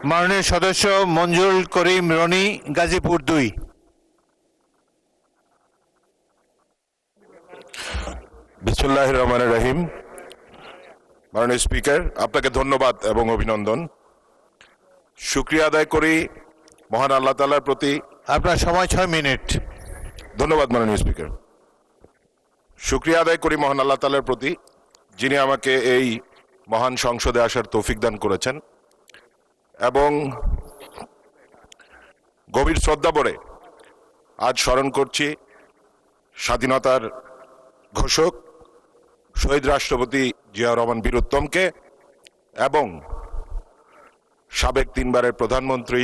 মাননীয় সদস্য মঞ্জুরুল করিম রনি, গাজীপুর 2। বিসমিল্লাহির রহমানির রহিম। মাননীয় স্পিকার, আপনাকে ধন্যবাদ এবং অভিনন্দন। শুকরিয়া আদায় করি মহান আল্লাহ তাআলার প্রতি। আপনার সময় 6 মিনিট। ধন্যবাদ মাননীয় স্পিকার। শুকরিয়া আদায় করি মহান আল্লাহ তাআলার প্রতি, যিনি আমাকে এই মহান সংসদে আসার তৌফিক দান করেছেন, এবং গভীর শ্রদ্ধা ভরে আজ স্মরণ করছি স্বাধীনতার ঘোষক শহীদ রাষ্ট্রপতি জিয়াউর রহমান বীর উত্তমকে এবং সাবেক 3 বারের প্রধানমন্ত্রী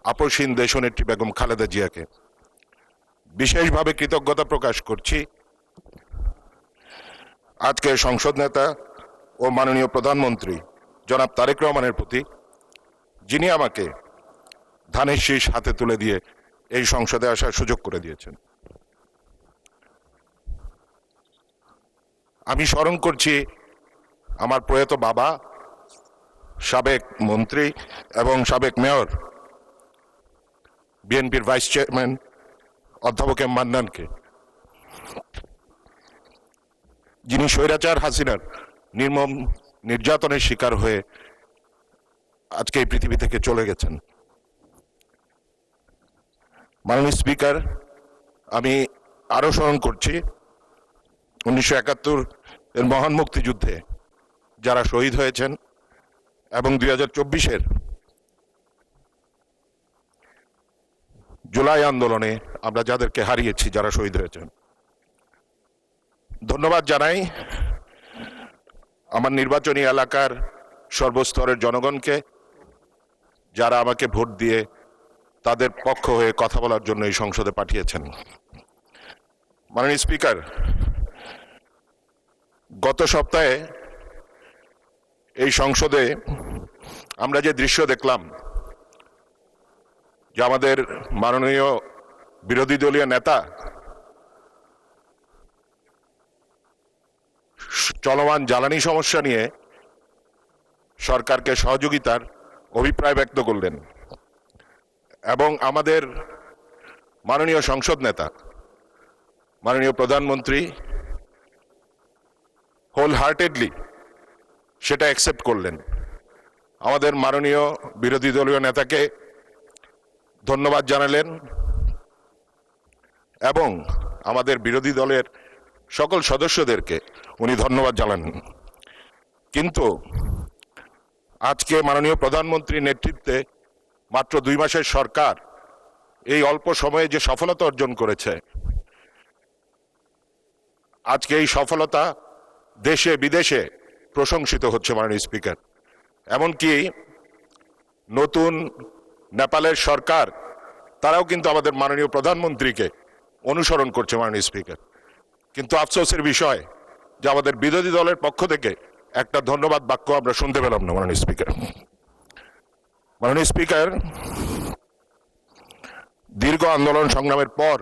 আপসহীন দেশনেত্রী বেগম খালেদা জিয়াকে। বিশেষভাবে কৃতজ্ঞতা প্রকাশ করছি আজকে সংসদ নেতা ও মাননীয় প্রধানমন্ত্রী জনাব তারেক রহমানের প্রতি, যিনি আমাকে ধানের শীষ হাতে তুলে দিয়ে এই সংসদে আসার সুযোগ করে দিয়েছেন। আমি স্মরণ করছি আমার প্রয়াত বাবা, সাবেক মন্ত্রী এবং সাবেক মেয়র, বিএনপির ভাইস চেয়ারম্যান অধ্যাপক এম মান্নানকে, যিনি স্বৈরাচার হাসিনার নির্মম নির্যাতনের শিকার হয়ে আজকে এই পৃথিবী থেকে চলে গেছেন। মাননীয় স্পিকার, আমি আরো স্মরণ করছি 1971 এর মহান মুক্তিযুদ্ধে যারা শহীদ হয়েছেন এবং 2024-এর জুলাই আন্দোলনে আমরা যাদেরকে হারিয়েছি, যারা শহীদ হয়েছেন। ধন্যবাদ জানাই আমার নির্বাচনী এলাকার সর্বস্তরের জনগণকে, যারা আমাকে ভোট দিয়ে তাদের পক্ষ হয়ে কথা বলার জন্য এই সংসদে পাঠিয়েছেন। মাননীয় স্পিকার, গত সপ্তাহে এই সংসদে আমরা যে দৃশ্য দেখলাম, যে আমাদের মাননীয় বিরোধী দলীয় নেতা চলমান জ্বালানি সমস্যা নিয়ে সরকারকে সহযোগিতার অভিপ্রায় ব্যক্ত করলেন, এবং আমাদের মাননীয় সংসদ নেতা মাননীয় প্রধানমন্ত্রী হোল হার্টেডলি সেটা অ্যাকসেপ্ট করলেন। আমাদের মাননীয় বিরোধী দলীয় নেতাকে ধন্যবাদ জানালেন এবং আমাদের বিরোধী দলের সকল সদস্যদেরকে উনি ধন্যবাদ জানালেন। কিন্তু আজকে মাননীয় প্রধানমন্ত্রীর নেতৃত্বে মাত্র 2 মাসের সরকার এই অল্প সময়ে যে সফলতা অর্জন করেছে, আজকে এই সফলতা দেশে বিদেশে প্রশংসিত হচ্ছে মাননীয় স্পিকার। এমনকি নতুন নেপালের সরকার, তারাও কিন্তু আমাদের মাননীয় প্রধানমন্ত্রীকে অনুসরণ করছে মাননীয় স্পিকার। কিন্তু আফসোসের বিষয় যে আমাদের বিরোধী দলের পক্ষ থেকে একটা ধন্যবাদ বাক্য আমরা শুনতে পেলাম না মাননীয় স্পিকার। মাননীয় স্পিকার, দীর্ঘ আন্দোলন সংগ্রামের পর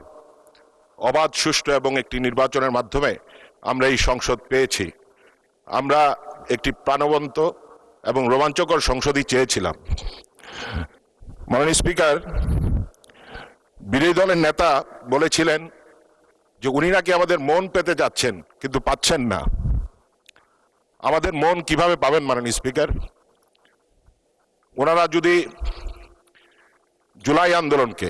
অবাধ, সুষ্ঠু এবং একটি নির্বাচনের মাধ্যমে আমরা এই সংসদ পেয়েছি। আমরা একটি প্রাণবন্ত এবং রোমাঞ্চকর সংসদই চেয়েছিলাম। মাননীয় স্পিকার, বিরোধী দলের নেতা বলেছিলেন যে উনি নাকি আমাদের মন পেতে যাচ্ছেন, কিন্তু পাচ্ছেন না। আমাদের মন কিভাবে পাবেন মাননীয় স্পিকার? ওনারা যদি জুলাই আন্দোলনকে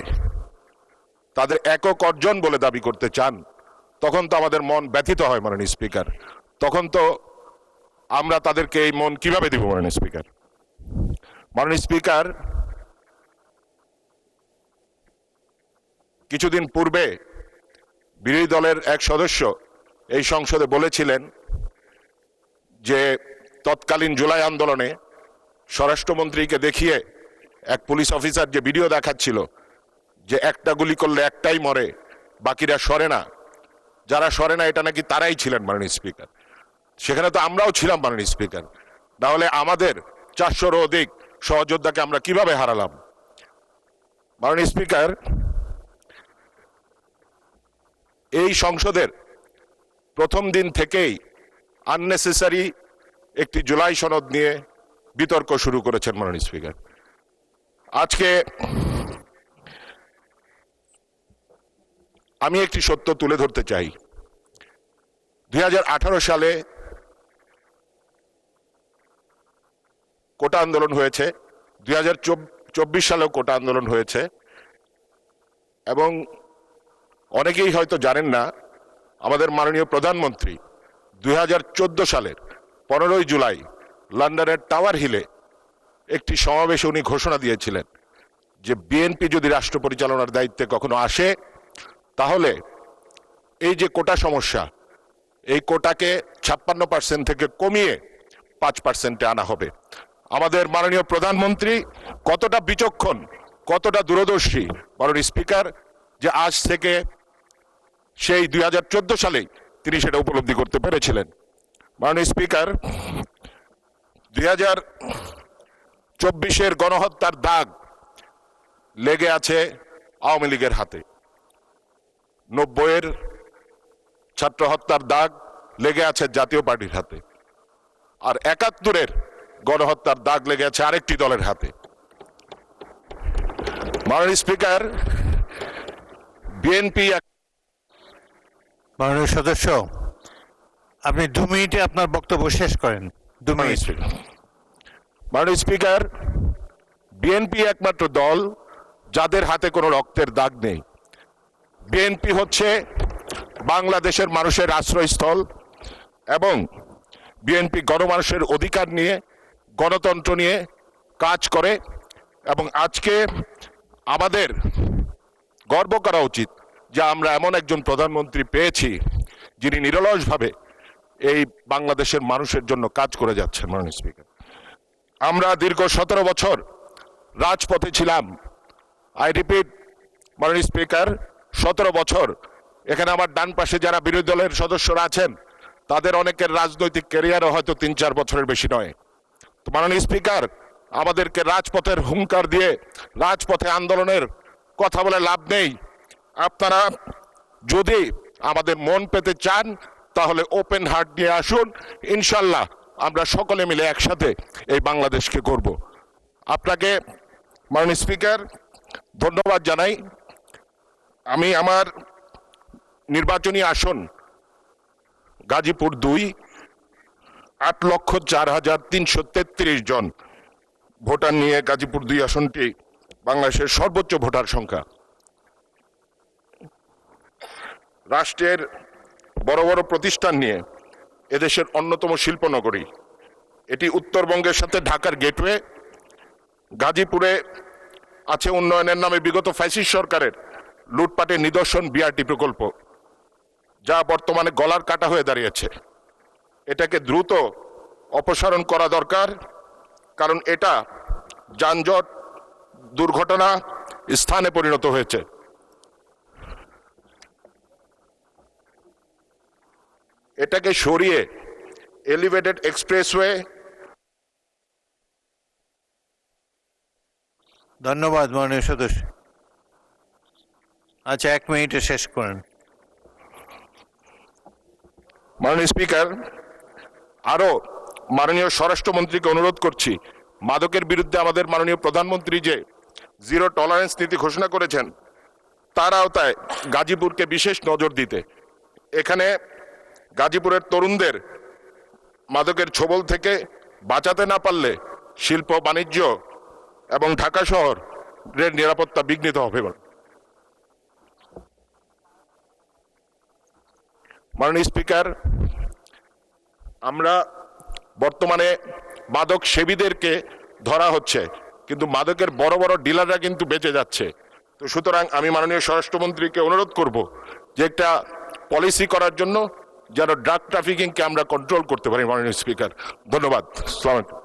তাদের একক অর্জন বলে দাবি করতে চান, তখন তো আমাদের মন ব্যথিত হয় মাননীয় স্পিকার। তখন তো আমরা তাদেরকে এই মন কিভাবে দিব মাননীয় স্পিকার? মাননীয় স্পিকার, কিছুদিন পূর্বে বিরোধী দলের এক সদস্য এই সংসদে বলেছিলেন যে তৎকালীন জুলাই আন্দোলনে স্বরাষ্ট্রমন্ত্রীকে দেখিয়ে এক পুলিশ অফিসার যে ভিডিও দেখাচ্ছিল যে একটা গুলি করলে একটাই মরে, বাকিরা সরে না, যারা সরে না এটা নাকি তারাই ছিলেন মাননীয় স্পিকার। সেখানে তো আমরাও ছিলাম মাননীয় স্পিকার। তাহলে আমাদের 400-রও অধিক সহযোদ্ধাকে আমরা কিভাবে হারালাম? মাননীয় স্পিকার, এই সংসদের প্রথম দিন থেকেই আননেসেসারি একটি জুলাই সনদ নিয়ে বিতর্ক শুরু করেছেন মাননীয় স্পিকার। আজকে আমি একটি সত্য তুলে ধরতে চাই। 2018 সালে কোটা আন্দোলন হয়েছে, 2024 সালেও কোটা আন্দোলন হয়েছে, এবং অনেকেই হয়তো জানেন না আমাদের মাননীয় প্রধানমন্ত্রী 2014 সালের 15 জুলাই লন্ডনের টাওয়ার হিলে একটি সমাবেশে উনি ঘোষণা দিয়েছিলেন যে বিএনপি যদি রাষ্ট্র পরিচালনার দায়িত্বে কখনো আসে তাহলে এই যে কোটা সমস্যা, এই কোটাকে 56% থেকে কমিয়ে 5%-এ আনা হবে। আমাদের মাননীয় প্রধানমন্ত্রী কতটা বিচক্ষণ, কতটা দূরদর্শী মাননীয় স্পিকার, যে আজ থেকে সেই 2014 সালেই তিনি সেটা উপলব্ধি করতে পেরেছিলেন। মাননীয় স্পিকার, 2024-এর গণহত্যার দাগ লেগে আছে আওয়ামী লীগের হাতে, 90-এর ছাত্র হত্যার দাগ লেগে আছে জাতীয় পার্টির হাতে, আর 71-এর গণহত্যার দাগ লেগে আছে আরেকটি দলের হাতে। মাননীয় স্পিকার, বিএনপি মাননীয় সদস্য, আপনি 2 মিনিটে আপনার বক্তব্য শেষ করেন। 2 মিনিট। মাননীয় স্পিকার, বিএনপি একমাত্র দল যাদের হাতে কোনো রক্তের দাগ নেই। বিএনপি হচ্ছে বাংলাদেশের মানুষের আশ্রয়স্থল এবং বিএনপি গণমানুষের অধিকার নিয়ে, গণতন্ত্র নিয়ে কাজ করে, এবং আজকে আমাদের গর্ব করা উচিত যে আমরা এমন একজন প্রধানমন্ত্রী পেয়েছি যিনি নিরলসভাবে এই বাংলাদেশের মানুষের জন্য কাজ করে যাচ্ছেন। মাননীয় স্পিকার, আমরা দীর্ঘ 17 বছর রাজপথে ছিলাম। আই রিপিট, মাননীয় স্পিকার, 17 বছর। এখানে আমার ডান পাশে যারা বিরোধী দলের সদস্যরা আছেন তাদের অনেকের রাজনৈতিক ক্যারিয়ারও হয়তো 3-4 বছরের বেশি নয়। তো মাননীয় স্পিকার, আমাদেরকে রাজপথের হুঙ্কার দিয়ে রাজপথে আন্দোলনের কথা বলে লাভ নেই। আপনারা যদি আমাদের মন পেতে চান তাহলে ওপেন হার্ট নিয়ে আসুন, ইনশাল্লাহ আমরা সকলে মিলে একসাথে এই বাংলাদেশকে করব। আপনাকে মাননীয় স্পিকার ধন্যবাদ জানাই। আমি আমার নির্বাচনী আসন গাজীপুর 2, 8,04,333 জন ভোটার নিয়ে গাজীপুর 2 আসনটি বাংলাদেশের সর্বোচ্চ ভোটার সংখ্যা। রাষ্ট্রের বড় বড় প্রতিষ্ঠান নিয়ে এদেশের অন্যতম শিল্পনগরী। এটি উত্তরবঙ্গের সাথে ঢাকার গেটওয়ে। গাজীপুরে আছে উন্নয়নের নামে বিগত ফ্যাসিস্ট সরকারের লুটপাটের নিদর্শন বিআরটি প্রকল্প, যা বর্তমানে গলার কাটা হয়ে দাঁড়িয়েছে। এটাকে দ্রুত অপসারণ করা দরকার, কারণ এটা যানজট, দুর্ঘটনা স্থানে পরিণত হয়েছে। এটাকে সরিয়ে এলিভেটেড এক্সপ্রেসওয়ে। ধন্যবাদ মাননীয় সদস্য। আচ্ছা, 1 মিনিটে শেষ করেন। মাননীয় স্পিকার, আরো মাননীয় স্বরাষ্ট্রমন্ত্রীকে অনুরোধ করছি, মাদকের বিরুদ্ধে আমাদের মাননীয় প্রধানমন্ত্রী যে 0 টলারেন্স নীতি ঘোষণা করেছেন তার আওতায় গাজীপুরকে বিশেষ নজর দিতে। এখানে গাজীপুরের তরুণদের মাদকের ছোবল থেকে বাঁচাতে না পারলে শিল্প, বাণিজ্য এবং ঢাকা শহরের নিরাপত্তা বিঘ্নিত হবে। মাননীয় স্পিকার, আমরা বর্তমানে মাদক সেবীদেরকে ধরা হচ্ছে, কিন্তু মাদকের বড় বড় ডিলাররা কিন্তু বেঁচে যাচ্ছে। তো সুতরাং আমি মাননীয় স্বরাষ্ট্রমন্ত্রীকে অনুরোধ করব যে একটা পলিসি করার জন্য যেন ড্রাগ ট্রাফিকিংকে আমরা কন্ট্রোল করতে পারি। মাননীয় স্পিকার, ধন্যবাদ। আসসালামু আলাইকুম।